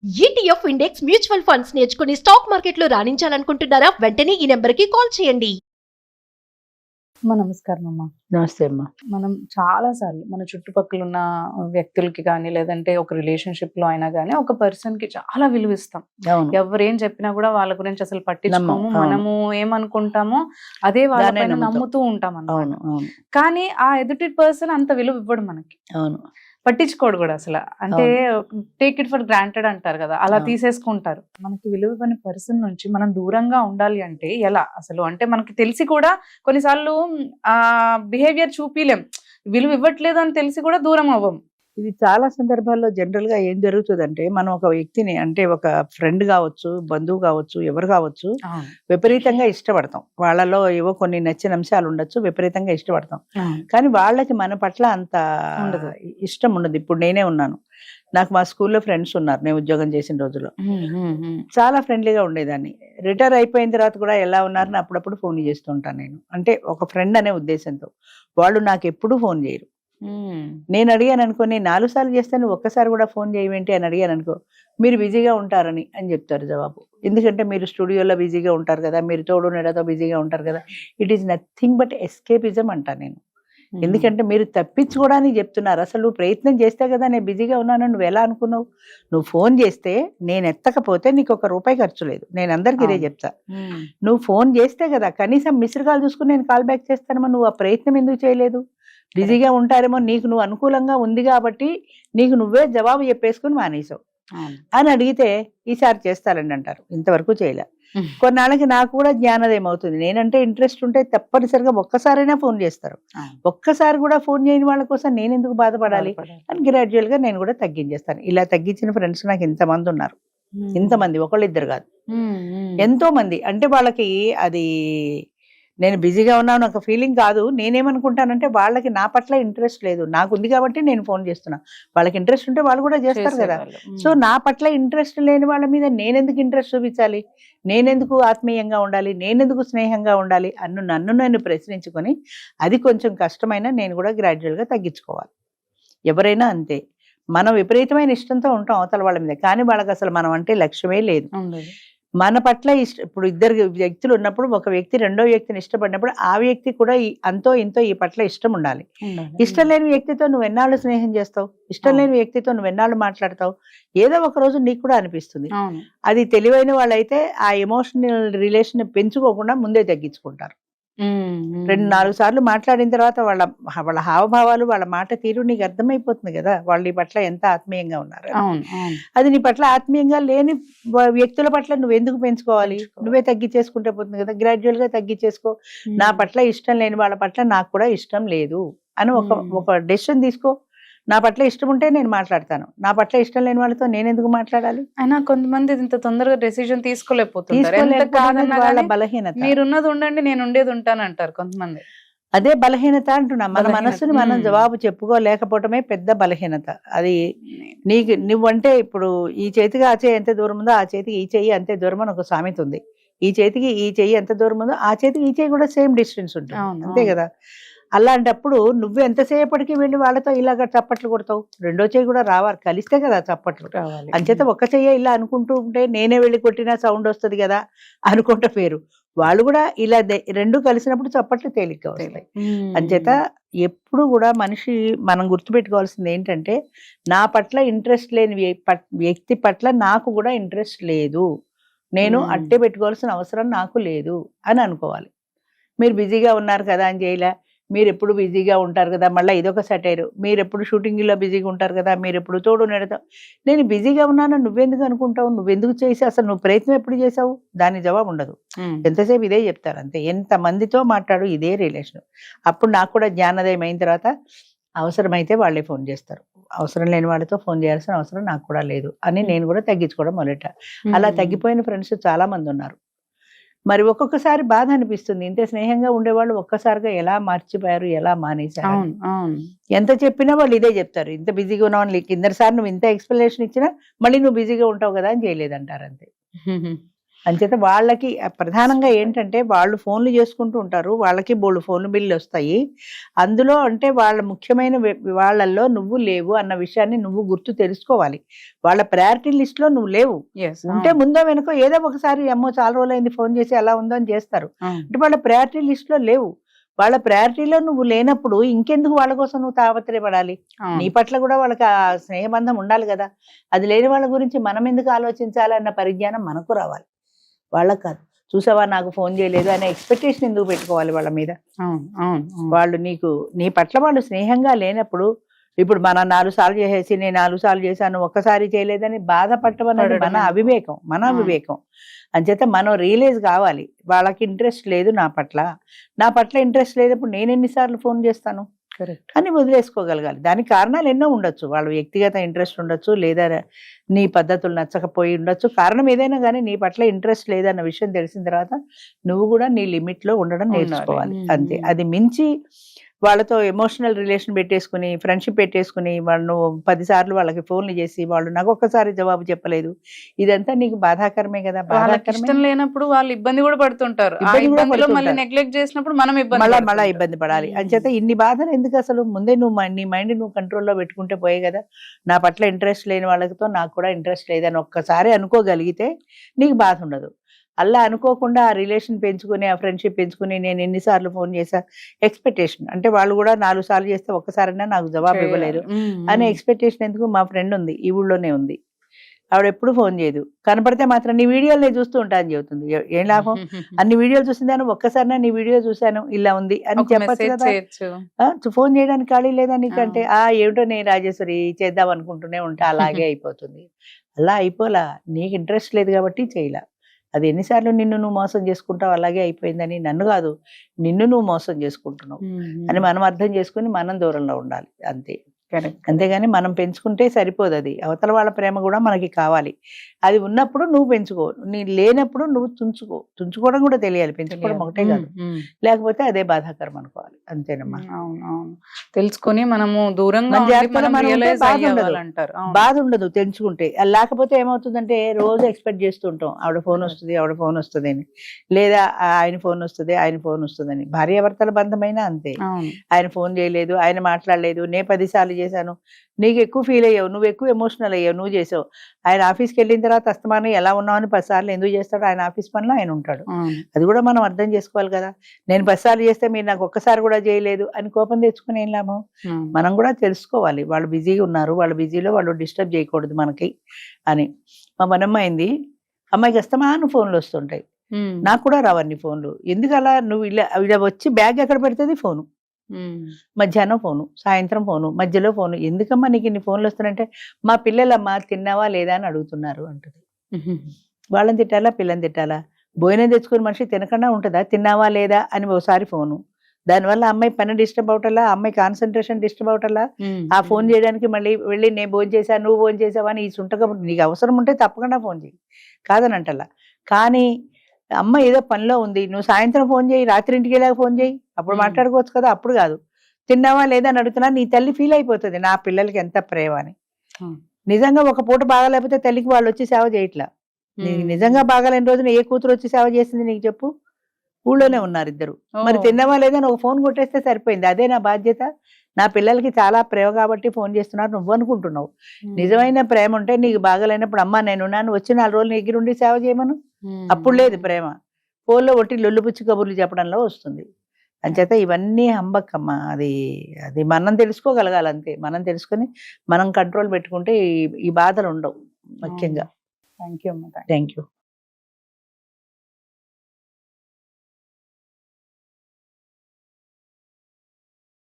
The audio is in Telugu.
ఈటీఎఫ్ ఇండెక్స్ మ్యూచువల్ ఫండ్స్ నేర్చుకుని స్టాక్ మార్కెట్లో రాణించాలనుకుంటున్నారా? వెంటనే ఈ నెంబర్కి కాల్ చేయండి. నమస్కారం అమ్మా. నమస్తే అమ్మా. మనం చాలా సార్లు మన చుట్టుపక్కల ఉన్న వ్యక్తులకి కానీ లేదంటే ఒక రిలేషన్షిప్ లో అయినా కానీ ఒక పర్సన్ కి చాలా విలువ ఇస్తాం. అవును. ఎవరేం చెప్పినా కూడా వాళ్ళ గురించి అసలు పట్టించుకోము. నమ్మం. అవును. మనము ఏమనుకుంటామో అదే వాళ్ళ దాన్నే పైన నమ్ముతాం. నమ్ముతూ ఉంటాం అన్నమాట. అవును అవును కానీ ఆ ఎదుటి పర్సన్ అంత విలువ ఇవ్వడు మనకి, అవును పట్టించుకోడు కూడా అసలు. అంటే టేక్ ఇట్ ఫర్ గ్రాంటెడ్ అంటారు కదా, అలా అవును. తీసేసుకుంటారు. మనకి విలువ ఇవ్వని పర్సన్ నుంచి మనం దూరంగా ఉండాలి అంటే ఎలా అసలు? అంటే మనకి తెలిసి కూడా కొన్నిసార్లు ఆ బిహేవియర్ చూపిలేం, విలువ ఇవ్వట్లేదు అని తెలిసి కూడా దూరం అవ్వం. ఇది చాలా సందర్భాల్లో జనరల్ గా ఏం జరుగుతుందంటే, మనం ఒక వ్యక్తిని అంటే ఒక ఫ్రెండ్ కావచ్చు, బంధువు కావచ్చు, ఎవరు కావచ్చు, విపరీతంగా ఇష్టపడతాం. వాళ్ళలో ఏవో కొన్ని నచ్చిన అంశాలు ఉండొచ్చు, విపరీతంగా ఇష్టపడతాం. కానీ వాళ్ళకి మన పట్ల అంత ఉండదు. ఇష్టం ఉండదు. ఇప్పుడు నేనే ఉన్నాను, నాకు మా స్కూల్లో ఫ్రెండ్స్ ఉన్నారు నేను ఉద్యోగం చేసిన రోజుల్లో. చాలా ఫ్రెండ్లీగా ఉండేదాన్ని. రిటైర్ అయిపోయిన తర్వాత కూడా ఎలా ఉన్నారని అప్పుడప్పుడు ఫోన్ చేస్తుంటాను నేను. అంటే ఒక ఫ్రెండ్ అనే ఉద్దేశంతో. వాళ్ళు నాకు ఎప్పుడూ ఫోన్ చేయరు. నేను అడిగాను అనుకో, నేను 4 సార్లు చేస్తాను, ఒక్కసారి కూడా ఫోన్ చేయమేంటి అని అడిగాను అనుకో, మీరు బిజీగా ఉంటారని అని చెప్తారు జవాబు. ఎందుకంటే మీరు స్టూడియోలో బిజీగా ఉంటారు కదా, మీరు తోడు నెడతో బిజీగా ఉంటారు కదా. It is nothing but escapism అంటా నేను. ఎందుకంటే మీరు తప్పించుకోవడానికి చెప్తున్నారు. అసలు నువ్వు ప్రయత్నం చేస్తే కదా నేను బిజీగా ఉన్నాను, నువ్వు ఎలా అనుకున్నావు? నువ్వు ఫోన్ చేస్తే నేను ఎత్తకపోతే నీకు ₹1 ఖర్చు లేదు. నేను అందరికి ఇదే చెప్తా. నువ్వు ఫోన్ చేస్తే కదా, కనీసం మిస్డ్ కాల్ చూసుకుని నేను కాల్ బ్యాక్ చేస్తానమో, నువ్వు ఆ ప్రయత్నం ఎందుకు చేయలేదు? బిజీగా ఉంటారేమో, నీకు నువ్వు అనుకూలంగా ఉంది కాబట్టి నీకు నువ్వే జవాబు చెప్పేసుకుని మానేసావు అని అడిగితే ఈసారి చేస్తారండి అంటారు. ఇంతవరకు చేయలే. కొన్నాళ్ళకి నాకు కూడా జ్ఞానోదయం అవుతుంది. నేనంటే ఇంట్రెస్ట్ ఉంటే తప్పనిసరిగా ఒక్కసారైనా ఫోన్ చేస్తారు. ఒక్కసారి కూడా ఫోన్ చేయని వాళ్ళ కోసం నేను ఎందుకు బాధపడాలి అని గ్రాడ్యువల్ గా నేను కూడా తగ్గించేస్తాను. ఇలా తగ్గించిన ఫ్రెండ్స్ నాకు ఇంతమంది ఉన్నారు. ఇంతమంది, ఒకళ్ళు ఇద్దరు కాదు, ఎంతో మంది. అంటే వాళ్ళకి అది నేను బిజీగా ఉన్నాను ఒక ఫీలింగ్ కాదు. నేనేమనుకుంటానంటే వాళ్ళకి నా పట్ల ఇంట్రెస్ట్ లేదు, నాకు ఉంది కాబట్టి నేను ఫోన్ చేస్తున్నా. వాళ్ళకి ఇంట్రెస్ట్ ఉంటే వాళ్ళు కూడా చేస్తారు కదా. సో నా పట్ల ఇంట్రెస్ట్ లేని వాళ్ళ మీద నేనెందుకు ఇంట్రెస్ట్ చూపించాలి? నేనెందుకు ఆత్మీయంగా ఉండాలి? నేనెందుకు స్నేహంగా ఉండాలి? నన్ను నేను ప్రశ్నించుకొని, అది కొంచెం కష్టమైనా నేను కూడా గ్రాడ్యువల్గా తగ్గించుకోవాలి. ఎవరైనా అంతే. మనం విపరీతమైన ఇష్టంతో ఉంటాం అవతల వాళ్ళ మీద, కానీ వాళ్ళకి అసలు మనం అంటే లక్ష్యమే లేదు. మన పట్ల ఇప్పుడు ఇద్దరు వ్యక్తులు ఉన్నప్పుడు, ఒక వ్యక్తి రెండో వ్యక్తిని ఇష్టపడినప్పుడు ఆ వ్యక్తి కూడా అంతో ఇంతో ఈ పట్ల ఇష్టం ఉండాలి. ఇష్టం లేని వ్యక్తితో నువ్వు ఎన్నాళ్ళు స్నేహం చేస్తావు? ఇష్టం లేని వ్యక్తితో నువ్వు ఎన్నాళ్ళు మాట్లాడతావు? ఏదో ఒక రోజు నీకు కూడా అనిపిస్తుంది. అది తెలివైన వాళ్ళైతే ఆ ఎమోషనల్ రిలేషన్ పెంచుకోకుండా ముందే తగ్గించుకుంటారు. 2-4 సార్లు మాట్లాడిన తర్వాత వాళ్ళ హావభావాలు, వాళ్ళ మాట తీరు నీకు అర్థమైపోతుంది కదా, వాళ్ళు నీ పట్ల ఎంత ఆత్మీయంగా ఉన్నారు. అది నీ పట్ల ఆత్మీయంగా లేని వ్యక్తుల పట్ల నువ్వు ఎందుకు పెంచుకోవాలి? నువ్వే తగ్గించేసుకుంటే పోతుంది కదా. గ్రాడ్యువల్ గా తగ్గించేసుకో. నా పట్ల ఇష్టం లేని వాళ్ళ పట్ల నాకు కూడా ఇష్టం లేదు అని ఒక డెసిషన్ తీసుకో. నా పట్ల ఇష్టం ఉంటే నేను మాట్లాడతాను, నా పట్ల ఇష్టం లేని వాళ్ళతో నేను ఎందుకు మాట్లాడాలి? అయినా కొంతమంది ఇంత తొందరగా డెసిషన్ తీసుకోలేకపోతున్నారు. వాళ్ళ బలహీనత. మీరున్నది ఉండండి, నేను ఉండేది ఉంటాను అంటారు కొంతమంది. అదే బలహీనత అంటున్నా. మన మనసుని మనం జవాబు చెప్పుకోలేకపోవటమే పెద్ద బలహీనత. అది నువ్వంటే ఇప్పుడు ఈ చేతికి ఆ చేయి ఎంత దూరం ఉందో, ఆ చేతికి ఈ చెయ్యి అంతే దూరం అని ఒక సామెత ఉంది. ఈ చేతికి ఈ చెయ్యి ఎంత దూరం ఉందో ఆ చేతికి ఈ చెయ్యి కూడా సేమ్ డిస్టెన్స్ ఉంటుంది, అంతే కదా. అలాంటప్పుడు నువ్వు ఎంతసేపటికి వెళ్ళి వాళ్ళతో ఇలాగ చప్పట్లు కొడతావు? రెండో చెయ్యి కూడా రావాలి, కలిస్తే కదా చప్పట్లు రావాలి. అంచేత ఒక్క చెయ్యి ఇలా అనుకుంటూ ఉంటే నేనే వెళ్ళి కొట్టినా సౌండ్ వస్తుంది కదా అనుకుంటే పేరు. వాళ్ళు కూడా ఇలా రెండు కలిసినప్పుడు చప్పట్లు తేలిగ్గా వస్తాయి. అంచేత ఎప్పుడు కూడా మనిషి మనం గుర్తుపెట్టుకోవాల్సింది ఏంటంటే, నా పట్ల ఇంట్రెస్ట్ లేని వ్యక్తి పట్ల నాకు కూడా ఇంట్రెస్ట్ లేదు, నేను అట్టే పెట్టుకోవాల్సిన అవసరం నాకు లేదు అని అనుకోవాలి. మీరు బిజీగా ఉన్నారు కదా అని చేయలే, మీరు ఎప్పుడు బిజీగా ఉంటారు కదా, మళ్ళీ ఇదొక సెటైరు. మీరు ఎప్పుడు షూటింగ్లో బిజీగా ఉంటారు కదా, మీరు ఎప్పుడు తోడు నెడతావు. నేను బిజీగా ఉన్నాను నువ్వెందుకు అనుకుంటావు? నువ్వెందుకు చేసి అసలు నువ్వు ప్రయత్నం ఎప్పుడు చేసావు? దాని జవాబు ఉండదు. ఎంతసేపు ఇదే చెప్తారు అంతే. ఎంతమందితో మాట్లాడు ఇదే రిలేషన్. అప్పుడు నాకు కూడా జ్ఞానోదయం అయిన తర్వాత అవసరమైతే వాళ్ళే ఫోన్ చేస్తారు. అవసరం లేని వాళ్ళతో ఫోన్ చేయాల్సిన అవసరం నాకు కూడా లేదు అని నేను కూడా తగ్గించుకోవడం మొదలెట్టా. అలా తగ్గిపోయిన ఫ్రెండ్స్ చాలా మంది ఉన్నారు. మరి ఒక్కొక్కసారి బాధ అనిపిస్తుంది, ఇంత స్నేహంగా ఉండేవాళ్ళు ఒక్కసారిగా ఎలా మర్చిపోయారు, ఎలా మానేశారు. ఎంత చెప్పినా వాళ్ళు ఇదే చెప్తారు, ఇంత బిజీగా ఉన్నావు. కిందసారి నువ్వు ఇంత ఎక్స్ప్లెనేషన్ ఇచ్చినా మళ్ళీ నువ్వు బిజీగా ఉంటావు కదా అని చేయలేదంటారు అంతే. అంచేత వాళ్ళకి ప్రధానంగా ఏంటంటే వాళ్ళు ఫోన్లు చేసుకుంటూ ఉంటారు, వాళ్ళకి బోళ్ళు ఫోన్ బిల్లు వస్తాయి. అందులో అంటే వాళ్ళ ముఖ్యమైన వాళ్ళల్లో నువ్వు లేవు అన్న విషయాన్ని నువ్వు గుర్తు తెలుసుకోవాలి. వాళ్ళ ప్రయారిటీ లిస్ట్ లో నువ్వు లేవు. ఉంటే ముందో వెనుకో ఏదో ఒకసారి అమ్మో చాలా రోజులైంది ఫోన్ చేసి ఎలా ఉందో అని చేస్తారు. అంటే వాళ్ళ ప్రయారిటీ లిస్ట్ లో లేవు. వాళ్ళ ప్రయారిటీలో నువ్వు లేనప్పుడు ఇంకెందుకు వాళ్ళ కోసం నువ్వు తాపత్రయపడాలి? నీ పట్ల కూడా వాళ్ళకి ఆ స్నేహబంధం ఉండాలి కదా. అది లేని వాళ్ళ గురించి మనం ఎందుకు ఆలోచించాలన్న పరిజ్ఞానం మనకు రావాలి, వాళ్ళకి కాదు. చూసావా నాకు ఫోన్ చేయలేదు అనే ఎక్స్పెక్టేషన్ ఎందుకు పెట్టుకోవాలి వాళ్ళ మీద? వాళ్ళు నీ పట్ల వాళ్ళు స్నేహంగా లేనప్పుడు, ఇప్పుడు మన 4 సార్లు చేసేసి నేను 4 సార్లు చేశాను ఒక్కసారి చేయలేదని బాధపడటం అనేది మన అవివేకం. అంచేత మనం రియలైజ్ కావాలి, వాళ్ళకి ఇంట్రెస్ట్ లేదు నా పట్ల ఇంట్రెస్ట్ లేనప్పుడు నేను ఎన్నిసార్లు ఫోన్ చేస్తాను అని వదిలేసుకోగలగాలి. దానికి కారణాలు ఎన్నో ఉండొచ్చు. వాళ్ళ వ్యక్తిగత ఇంట్రెస్ట్ ఉండొచ్చు, లేదా నీ పద్ధతులు నచ్చకపోయి ఉండొచ్చు. కారణం ఏదైనా కానీ నీ పట్ల ఇంట్రెస్ట్ లేదన్న విషయం తెలిసిన తర్వాత నువ్వు కూడా నీ లిమిట్ లో ఉండడం నేర్చుకోవాలి. అంతే. అది మించి వాళ్ళతో ఎమోషనల్ రిలేషన్ పెట్టేసుకుని, ఫ్రెండ్షిప్ పెట్టేసుకుని వాళ్ళు 10 సార్లు వాళ్ళకి ఫోన్లు చేసి వాళ్ళు నాకు ఒక్కసారి జవాబు చెప్పలేదు, ఇదంతా నీకు బాధాకరమే కదా. ఇష్టం లేనప్పుడు వాళ్ళు ఇబ్బంది కూడా పడుతుంటారు. మళ్ళీ నెగ్లెక్ట్ చేసినప్పుడు మనం మళ్ళీ ఇబ్బంది పడాలి. అంచేత ఇన్ని బాధలు ఎందుకు? అసలు ముందే నీ మైండ్ నువ్వు కంట్రోల్లో పెట్టుకుంటే పోయే కదా. నా పట్ల ఇంట్రెస్ట్ లేని వాళ్ళతో నాకు కూడా ఇంట్రెస్ట్ లేదని ఒక్కసారి అనుకోగలిగితే నీకు బాధ ఉండదు. అలా అనుకోకుండా ఆ రిలేషన్ పెంచుకుని, ఆ ఫ్రెండ్షిప్ పెంచుకుని నేను ఎన్నిసార్లు ఫోన్ చేశా ఎక్స్పెక్టేషన్, అంటే వాళ్ళు కూడా 4 సార్లు చేస్తే ఒక్కసారైనా నాకు జవాబు ఇవ్వలేదు అనే ఎక్స్పెక్టేషన్ ఎందుకు? మా ఫ్రెండ్ ఉంది, ఈ ఊళ్ళోనే ఉంది, ఆవిడ ఎప్పుడు ఫోన్ చేయదు, కనపడితే మాత్రం నీ వీడియోలు నేను చూస్తూ ఉంటా అని చెబుతుంది. ఏం లాభం? అన్ని వీడియోలు చూసిందాను, ఒక్కసారినా నీ వీడియో చూశాను ఇలా ఉంది అని చెప్పచ్చు కదా. ఫోన్ చేయడానికి ఖాళీ లేదా నీకంటే? ఏమిటో నేను రాజేశ్వరి చేద్దాం అనుకుంటూనే ఉంటా, అలాగే అయిపోతుంది. అలా అయిపోలా, నీకు ఇంట్రెస్ట్ లేదు కాబట్టి చేయలా. అది ఎన్నిసార్లు నిన్ను నువ్వు మోసం చేసుకుంటావు, అలాగే అయిపోయిందని. నన్ను కాదు, నిన్ను నువ్వు మోసం చేసుకుంటున్నావు అని మనం అర్థం చేసుకుని మనం దూరంలో ఉండాలి. అంతే. అంతేగాని మనం పెంచుకుంటే సరిపోదు. అది అవతల వాళ్ళ ప్రేమ కూడా మనకి కావాలి. అది ఉన్నప్పుడు నువ్వు పెంచుకో, నీ లేనప్పుడు నువ్వు తుంచుకోవడం కూడా తెలియాలి. పెంచుకోవడం ఒకటే కాదు, లేకపోతే అదే బాధాకరం అనుకోవాలి. అంతేనమ్మా. తెలుసుకొని మనము దూరంగా బాధ ఉండదు తెంచుకుంటే. లేకపోతే ఏమవుతుందంటే రోజు ఎక్స్పెక్ట్ చేస్తుంటాం ఆవిడ ఫోన్ వస్తుంది అని, లేదా ఆయన ఫోన్ వస్తుంది అని. భార్యాభర్తల బంధమైనా అంతే. ఆయన ఫోన్ చేయలేదు, ఆయన మాట్లాడలేదు, నే 10 సార్లు చేశాను, నీకు ఎక్కువ ఫీల్ అయ్యావు, నువ్వు ఎక్కువ ఎమోషనల్ అయ్యావు, నువ్వు చేసావు. ఆయన ఆఫీస్కి వెళ్ళిన తర్వాత అస్తమానం ఎలా ఉన్నావు అని 10 సార్లు ఎందుకు చేస్తాడు? ఆయన ఆఫీస్ పనిలో ఆయన ఉంటాడు. అది కూడా మనం అర్థం చేసుకోవాలి కదా. నేను 10 సార్లు చేస్తే మీరు నాకు ఒక్కసారి కూడా చేయలేదు అని కోపం తెచ్చుకుని ఏం లాభం? మనం కూడా తెలుసుకోవాలి, వాళ్ళు బిజీగా ఉన్నారు, వాళ్ళ బిజీలో వాళ్ళు డిస్టర్బ్ చేయకూడదు మనకి అని. మా మనమ్మైంది, అమ్మాయికి అస్తమానం ఫోన్లు వస్తుంటాయి, నాకు కూడా రావన్నీ ఫోన్లు. ఎందుకు అలా? నువ్వు ఇలా వచ్చి బ్యాగ్ ఎక్కడ పెడుతుంది? ఫోను. మధ్యాహ్నం ఫోను, సాయంత్రం ఫోను, మధ్యలో ఫోను. ఎందుకమ్మా నీకు ఇన్ని ఫోన్లు వస్తున్నాయంటే, మా పిల్లలమ్మా తిన్నావా లేదా అని అడుగుతున్నారు అంటది. వాళ్ళని తిట్టాలా, పిల్లని తిట్టాలా? భోజనం తెచ్చుకుని మనిషి తినకుండా ఉంటుందా? తిన్నావా లేదా అని ఒకసారి ఫోను. దానివల్ల అమ్మాయి పని డిస్టర్బ్ అవటల్లా, అమ్మాయి కాన్సన్ట్రేషన్ డిస్టర్బ్ అవటల్లా. ఆ ఫోన్ చేయడానికి మళ్ళీ వెళ్ళి నేను భోజనం చేశా, నువ్వు భోజనం చేసావా అని ఈ సుంటగా నీకు అవసరం ఉంటే తప్పకుండా ఫోన్ చేయి, కాదనంటల్లా. కానీ అమ్మ ఏదో పనిలో ఉంది, నువ్వు సాయంత్రం ఫోన్ చేయి, రాత్రి ఇంటికి వెళ్ళాక ఫోన్ చేయి, అప్పుడు మాట్లాడుకోవచ్చు కదా. అప్పుడు కాదు, తిన్నావా లేదా అని అడుగుతున్నా, నీ తల్లి ఫీల్ అయిపోతుంది నా పిల్లలకి ఎంత ప్రేమ అని. నిజంగా ఒక పూట బాగాలేకపోతే తల్లికి వాళ్ళు వచ్చి సేవ చేయట్లా. నీకు నిజంగా బాగాలేని రోజున ఏ కూతురు వచ్చి సేవ చేసింది నీకు చెప్పు? ఊళ్ళోనే ఉన్నారు ఇద్దరు. మరి తిన్నావా లేదా అని ఒక ఫోన్ కొట్టేస్తే సరిపోయింది. అదే నా బాధ్యత. నా పిల్లలకి చాలా ప్రేమ కాబట్టి ఫోన్ చేస్తున్నారు నువ్వు అనుకుంటున్నావు. నిజమైన ప్రేమ ఉంటే నీకు బాగాలేనప్పుడు అమ్మా నేనున్నాను, వచ్చి 4 రోజులు దగ్గర ఉండి సేవ చేయమను. అప్పుడు లేదు ప్రేమ, ఫోన్లో ఒట్టి లొల్లుపుచ్చి కబుర్లు చెప్పడంలో వస్తుంది. అంచేత ఇవన్నీ హంబక్కమ్మ. అది మనం తెలుసుకోగలగాలి అంతే. మనం తెలుసుకొని మనం కంట్రోల్ పెట్టుకుంటే ఈ బాధలు ఉండవు ముఖ్యంగా. థ్యాంక్ యూ అమ్మ. Thank you.